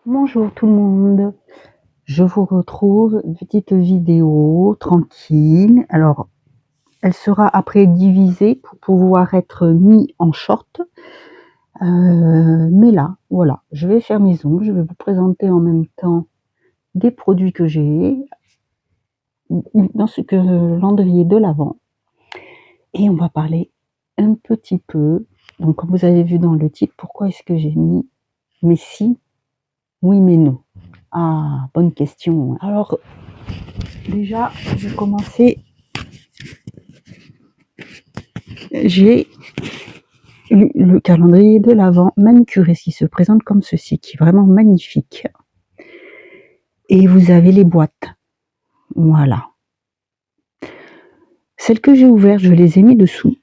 Bonjour tout le monde, je vous retrouve, une petite vidéo tranquille. Alors, elle sera après divisée pour pouvoir être mis en short. Mais là, voilà, je vais faire mes ongles, je vais vous présenter en même temps des produits que j'ai dans ce que calendrier de l'Avent. Et on va parler un petit peu, donc comme vous avez vu dans le titre, pourquoi est-ce que j'ai mis mais si, oui mais non. Ah, bonne question. Alors, déjà, je vais commencer. J'ai le calendrier de l'Avent manucuré qui se présente comme ceci, qui est vraiment magnifique. Et vous avez les boîtes. Voilà. Celles que j'ai ouvertes, je les ai mis dessous.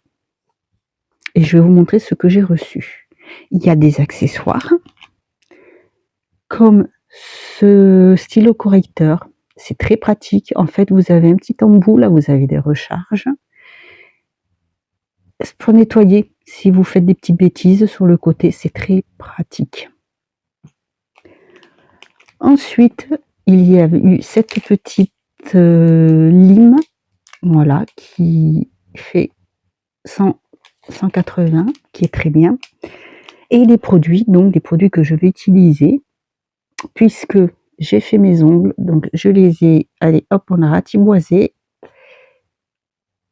Et je vais vous montrer ce que j'ai reçu. Il y a des accessoires, comme ce stylo correcteur. C'est très pratique. En fait, vous avez un petit embout, là, vous avez des recharges. Pour nettoyer, si vous faites des petites bêtises sur le côté, c'est très pratique. Ensuite, il y a eu cette petite lime, voilà, qui fait 180, qui est très bien. Et les produits, donc des produits que je vais utiliser, puisque j'ai fait mes ongles, donc je les ai, allez hop, on a ratiboisé.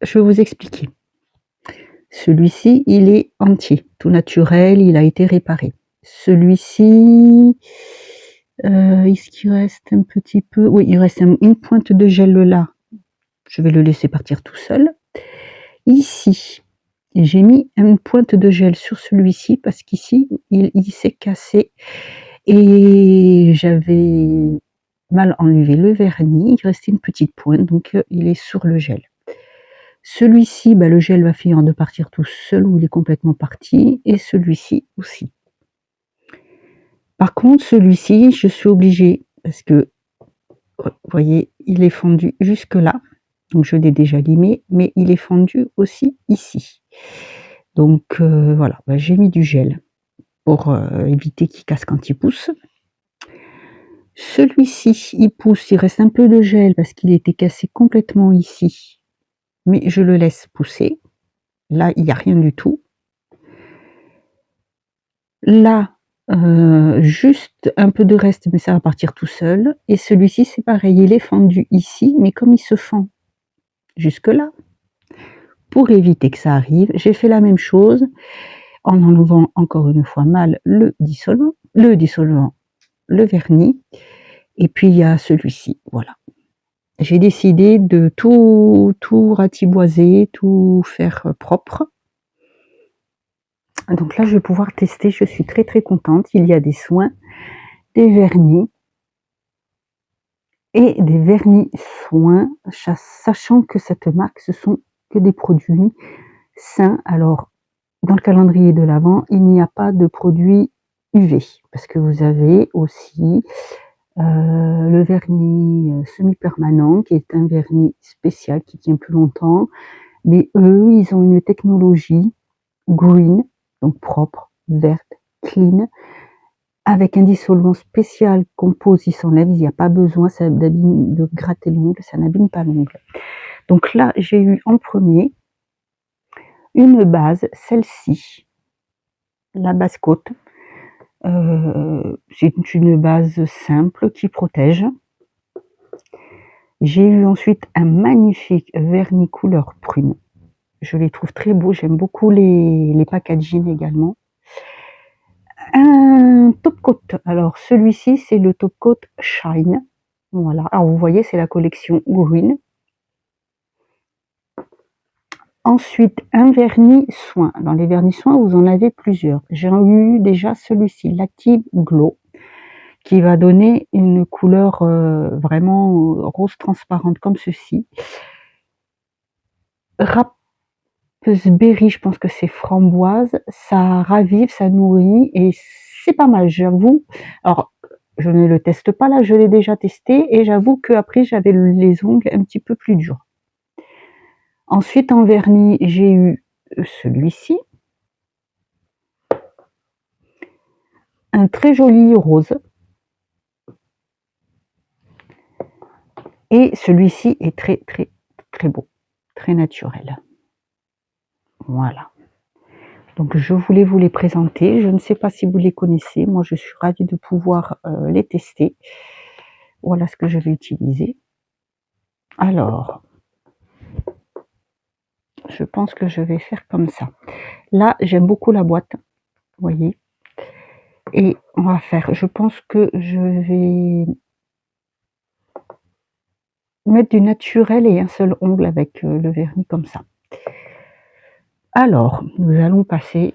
Je vais vous expliquer. Celui-ci, il est entier, tout naturel, il a été réparé. Celui-ci, est-ce qu'il reste un petit peu? Oui, il reste une pointe de gel là. Je vais le laisser partir tout seul. Ici, j'ai mis une pointe de gel sur celui-ci parce qu'ici, il s'est cassé et j'avais mal enlevé le vernis. Il restait une petite pointe, donc il est sur le gel. Celui-ci, le gel va finir de partir tout seul ou il est complètement parti, et celui-ci aussi. Par contre, celui-ci, je suis obligée, parce que, vous voyez, il est fendu jusque là, donc je l'ai déjà limé, mais il est fendu aussi ici. Donc voilà, j'ai mis du gel pour éviter qu'il casse quand il pousse. Celui-ci, il pousse, il reste un peu de gel parce qu'il était cassé complètement ici, mais je le laisse pousser. Là, il n'y a rien du tout. Là, juste un peu de reste, mais ça va partir tout seul. Et celui-ci, c'est pareil, il est fendu ici, mais comme il se fend jusque là, pour éviter que ça arrive, j'ai fait la même chose en enlevant encore une fois mal le vernis, et puis il y a celui-ci, voilà. J'ai décidé de tout ratiboiser, tout faire propre. Donc là, je vais pouvoir tester, je suis très très contente. Il y a des soins, des vernis et des vernis soins, sachant que cette marque, ce sont que des produits sains. Alors, dans le calendrier de l'Avent, il n'y a pas de produits UV, parce que vous avez aussi le vernis semi-permanent, qui est un vernis spécial qui tient plus longtemps, mais eux, ils ont une technologie green, donc propre, verte, clean, avec un dissolvant spécial qu'on pose, il s'enlève, il n'y a pas besoin de gratter l'ongle, ça n'abîme pas l'ongle. Donc là, j'ai eu en premier une base, celle-ci, la base côte. C'est une base simple qui protège. J'ai eu ensuite un magnifique vernis couleur prune. Je les trouve très beaux, j'aime beaucoup les packaging également. Un top coat, alors celui-ci c'est le top coat Shine, voilà, alors vous voyez c'est la collection Green. Ensuite un vernis soin, dans les vernis soins vous en avez plusieurs, j'ai eu déjà celui-ci, l'Active Glow, qui va donner une couleur vraiment rose transparente comme ceci. Raspberry, je pense que c'est framboise, ça ravive, ça nourrit et c'est pas mal, j'avoue. Alors, je ne le teste pas là, je l'ai déjà testé et j'avoue qu'après j'avais les ongles un petit peu plus durs. Ensuite, en vernis, j'ai eu celui-ci, un très joli rose. Et celui-ci est très, très, très beau, très naturel. Voilà. Donc je voulais vous les présenter. Je ne sais pas si vous les connaissez. Moi, je suis ravie de pouvoir les tester. Voilà ce que je vais utiliser. Alors, je pense que je vais faire comme ça. Là, j'aime beaucoup la boîte, vous voyez. Et on va faire, je pense que je vais mettre du naturel et un seul ongle avec le vernis comme ça. Alors, nous allons passer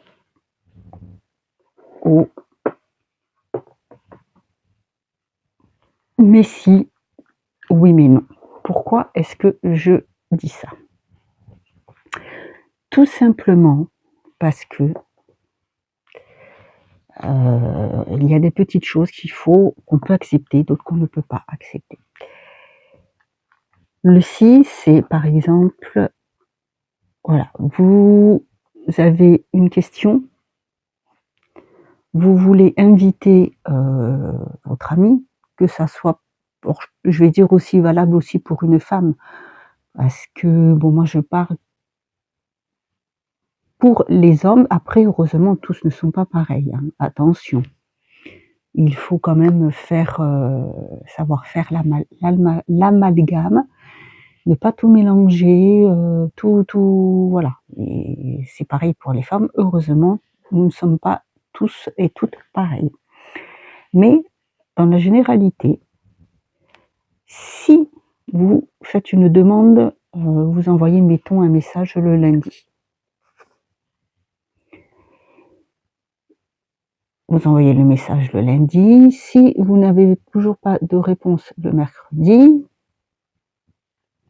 au mais si, oui mais non. Pourquoi est-ce que je dis ça? Tout simplement parce que il y a des petites choses qu'on peut accepter, d'autres qu'on ne peut pas accepter. Le si, c'est par exemple, voilà, vous avez une question, vous voulez inviter votre ami, que ça soit, je vais dire aussi valable aussi pour une femme, parce que bon, moi je parle pour les hommes. Après, heureusement, tous ne sont pas pareils, hein, attention. Il faut quand même savoir faire l'amalgame, ne pas tout mélanger, voilà. Et c'est pareil pour les femmes. Heureusement, nous ne sommes pas tous et toutes pareils. Mais dans la généralité, si vous faites une demande, vous envoyez, mettons, un message le lundi. Vous envoyez le message le lundi. Si vous n'avez toujours pas de réponse le mercredi,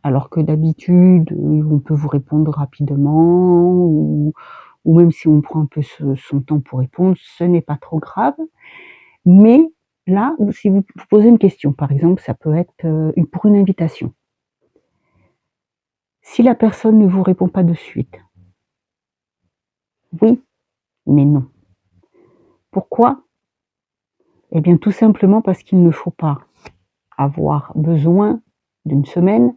alors que d'habitude, on peut vous répondre rapidement, ou même si on prend un peu son temps pour répondre, ce n'est pas trop grave. Mais là, si vous posez une question, par exemple, ça peut être pour une invitation. Si la personne ne vous répond pas de suite, oui, mais non. Pourquoi? Eh bien, tout simplement parce qu'il ne faut pas avoir besoin d'une semaine,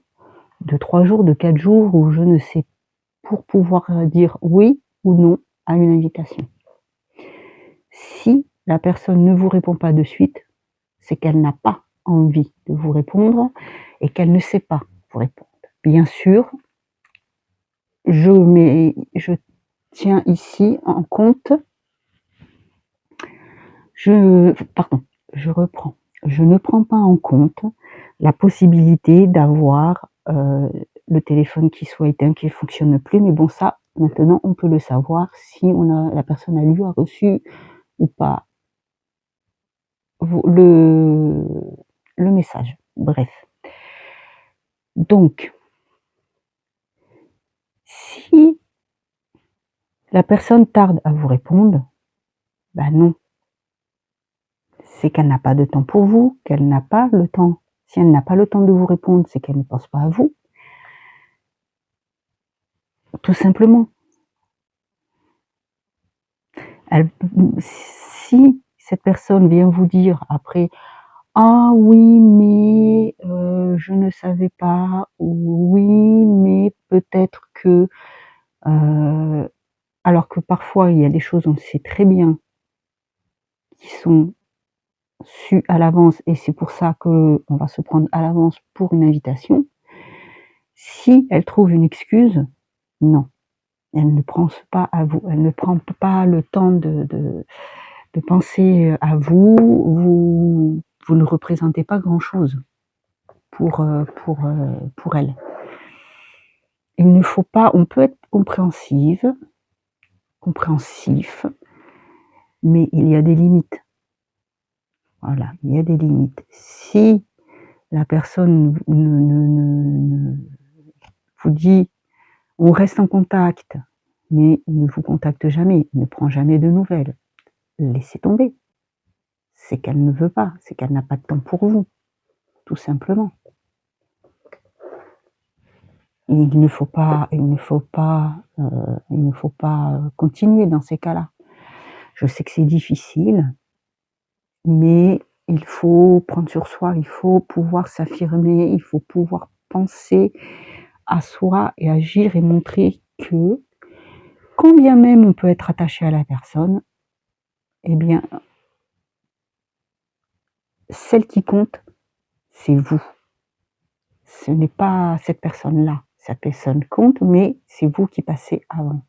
de 3 jours, de 4 jours, ou je ne sais, pour pouvoir dire oui ou non à une invitation. Si la personne ne vous répond pas de suite, c'est qu'elle n'a pas envie de vous répondre et qu'elle ne sait pas vous répondre. Bien sûr, je tiens ici en compte, je reprends. Je ne prends pas en compte la possibilité d'avoir le téléphone qui soit éteint, qui ne fonctionne plus, mais bon, ça, maintenant, on peut le savoir si la personne a reçu ou pas le message. Bref. Donc, si la personne tarde à vous répondre, ben non. C'est qu'elle n'a pas de temps pour vous, qu'elle n'a pas le temps. Si elle n'a pas le temps de vous répondre, c'est qu'elle ne pense pas à vous. Tout simplement. Si cette personne vient vous dire après: «Ah oui, mais je ne savais pas», ou «Oui, mais peut-être que», alors que parfois il y a des choses, on sait très bien, qui sont sues à l'avance, et c'est pour ça qu'on va se prendre à l'avance pour une invitation. Si elle trouve une excuse, non, elle ne pense pas à vous, elle ne prend pas le temps de penser à vous. Vous ne représentez pas grand-chose pour elle. Il ne faut pas, on peut être compréhensif, mais il y a des limites. Voilà, il y a des limites. Si la personne vous dit: «On reste en contact», mais il ne vous contacte jamais, il ne prend jamais de nouvelles, laissez tomber. C'est qu'elle ne veut pas, c'est qu'elle n'a pas de temps pour vous, tout simplement. Il ne faut pas continuer dans ces cas-là. Je sais que c'est difficile, mais il faut prendre sur soi, il faut pouvoir s'affirmer, il faut pouvoir penser à soi et agir et montrer que, quand bien même on peut être attaché à la personne, eh bien, celle qui compte, c'est vous. Ce n'est pas cette personne-là. Cette personne compte, mais c'est vous qui passez avant.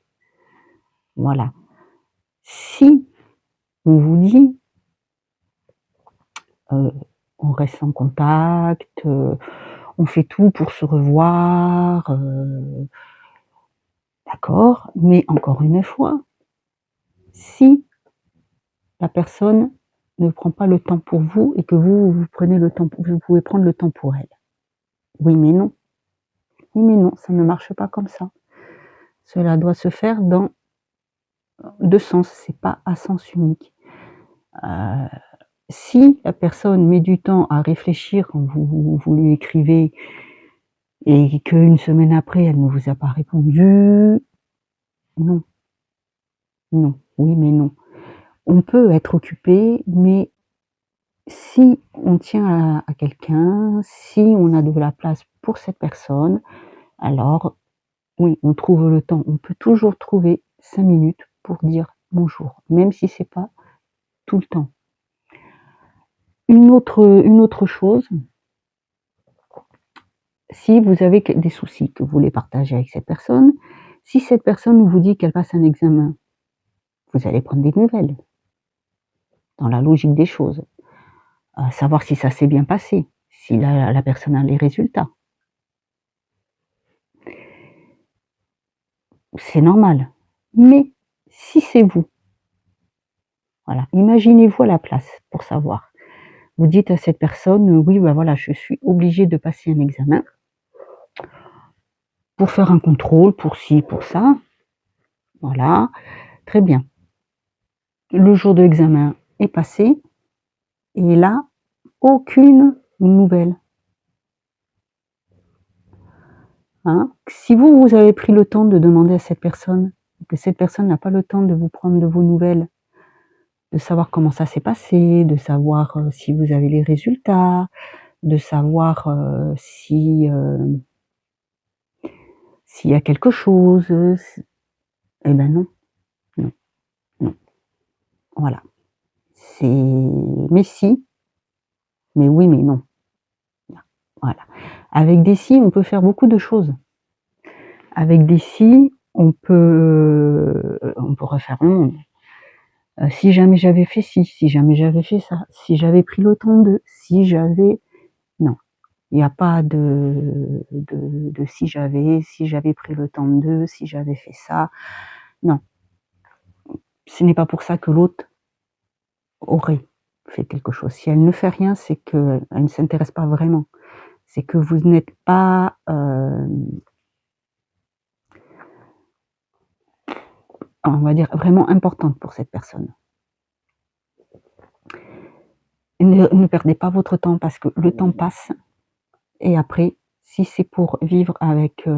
Voilà. Si on vous dit, on reste en contact, on fait tout pour se revoir, d'accord, mais encore une fois, si la personne ne prend pas le temps pour vous et que vous prenez le temps, vous pouvez prendre le temps pour elle. Oui, mais non. Oui, mais non, ça ne marche pas comme ça. Cela doit se faire dans 2 sens, c'est pas à sens unique. Si la personne met du temps à réfléchir quand vous lui écrivez et qu'une semaine après elle ne vous a pas répondu, non, non, oui mais non. On peut être occupé, mais si on tient à quelqu'un, si on a de la place pour cette personne, alors oui, on trouve le temps. On peut toujours trouver 5 minutes pour dire bonjour, même si c'est pas tout le temps. Une autre chose, si vous avez des soucis que vous voulez partager avec cette personne, si cette personne vous dit qu'elle passe un examen, vous allez prendre des nouvelles, dans la logique des choses. Savoir si ça s'est bien passé, si la personne a les résultats. C'est normal. Mais si c'est vous, voilà, imaginez-vous à la place pour savoir. Vous dites à cette personne, oui, ben voilà, je suis obligée de passer un examen pour faire un contrôle, pour ci, pour ça. Voilà, très bien. Le jour de l'examen est passé et là, aucune nouvelle. Hein? Si vous avez pris le temps de demander à cette personne, que cette personne n'a pas le temps de vous prendre de vos nouvelles, de savoir comment ça s'est passé, de savoir si vous avez les résultats, de savoir si s'il y a quelque chose, eh ben non, non, non. Voilà. C'est mais si, mais oui, mais non. Voilà. Avec des si, on peut faire beaucoup de choses. Avec des si, on peut refaire le monde. Si jamais j'avais fait ci, si jamais j'avais fait ça, si j'avais pris le temps de, si j'avais non, il n'y a pas de si j'avais pris le temps de, si j'avais fait ça. Non. Ce n'est pas pour ça que l'autre aurait fait quelque chose. Si elle ne fait rien, c'est qu'elle ne s'intéresse pas vraiment. C'est que vous n'êtes pas, on va dire, vraiment importante pour cette personne. Ne perdez pas votre temps parce que le temps passe et après, si c'est pour vivre avec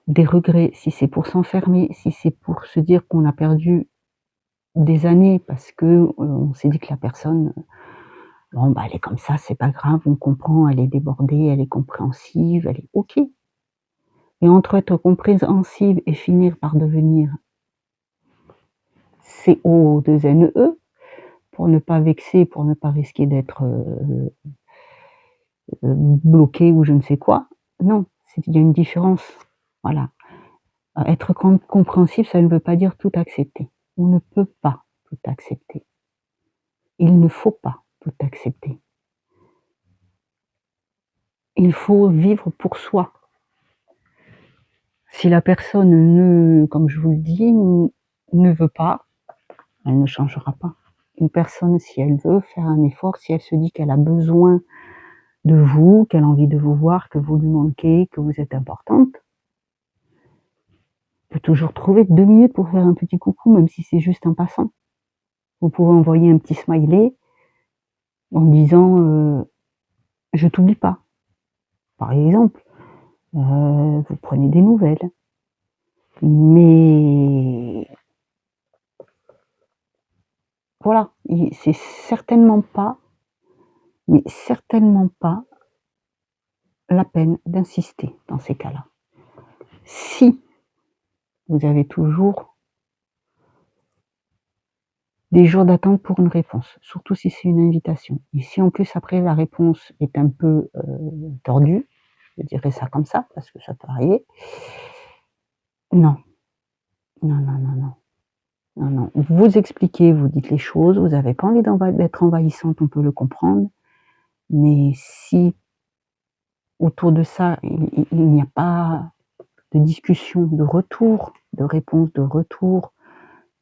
des regrets, si c'est pour s'enfermer, si c'est pour se dire qu'on a perdu des années parce que on s'est dit que la personne, bon bah elle est comme ça, c'est pas grave, on comprend, elle est débordée, elle est compréhensive, elle est OK. Et entre être compréhensive et finir par devenir CO2NE, pour ne pas vexer, pour ne pas risquer d'être bloqué ou je ne sais quoi, non, il y a une différence. Voilà. Être compréhensif, ça ne veut pas dire tout accepter. On ne peut pas tout accepter. Il ne faut pas tout accepter. Il faut vivre pour soi. Si la personne ne, comme je vous le dis, ne veut pas, elle ne changera pas. Une personne, si elle veut faire un effort, si elle se dit qu'elle a besoin de vous, qu'elle a envie de vous voir, que vous lui manquez, que vous êtes importante, peut toujours trouver 2 minutes pour faire un petit coucou, même si c'est juste en passant. Vous pouvez envoyer un petit smiley en disant je t'oublie pas, par exemple. Vous prenez des nouvelles. Mais voilà, c'est certainement pas, mais certainement pas la peine d'insister dans ces cas-là. Si vous avez toujours des jours d'attente pour une réponse, surtout si c'est une invitation. Et si en plus après la réponse est un peu tordue, je dirais ça comme ça, parce que ça peut arriver, non, non, non, non, non. Non, non, vous expliquez, vous dites les choses, vous n'avez pas envie d'être envahissante, on peut le comprendre, mais si autour de ça, il n'y a pas de discussion, de retour, de réponse, de retour,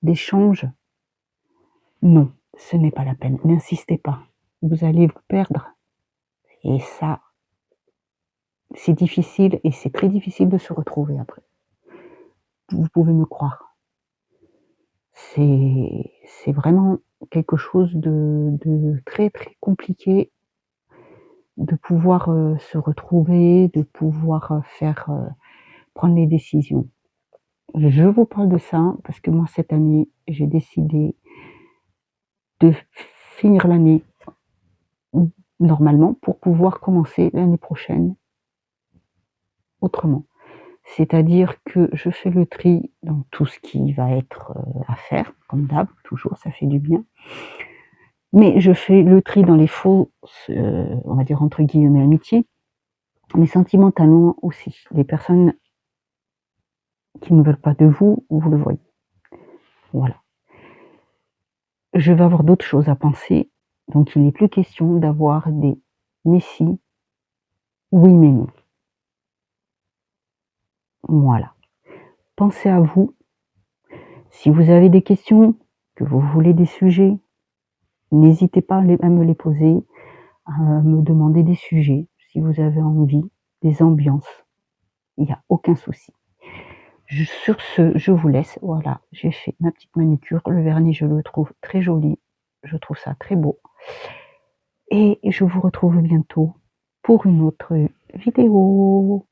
d'échange, non, ce n'est pas la peine, n'insistez pas, vous allez vous perdre. Et ça, c'est difficile et c'est très difficile de se retrouver après. Vous pouvez me croire. C'est vraiment quelque chose de très, très compliqué de pouvoir, se retrouver, de pouvoir, prendre les décisions. Je vous parle de ça parce que moi cette année, j'ai décidé de finir l'année normalement pour pouvoir commencer l'année prochaine autrement. C'est-à-dire que je fais le tri dans tout ce qui va être, à faire, comme d'hab, toujours ça fait du bien. Mais je fais le tri dans les fausses, on va dire entre guillemets «amitiés», mais sentimentalement aussi. Les personnes qui ne veulent pas de vous, vous le voyez. Voilà. Je vais avoir d'autres choses à penser, donc il n'est plus question d'avoir des «mais si», «oui mais non». Voilà. Pensez à vous. Si vous avez des questions, que vous voulez des sujets, n'hésitez pas à me les poser, à me demander des sujets, si vous avez envie, des ambiances, il n'y a aucun souci. Sur ce, je vous laisse, voilà, j'ai fait ma petite manucure, le vernis je le trouve très joli, je trouve ça très beau. Et je vous retrouve bientôt pour une autre vidéo.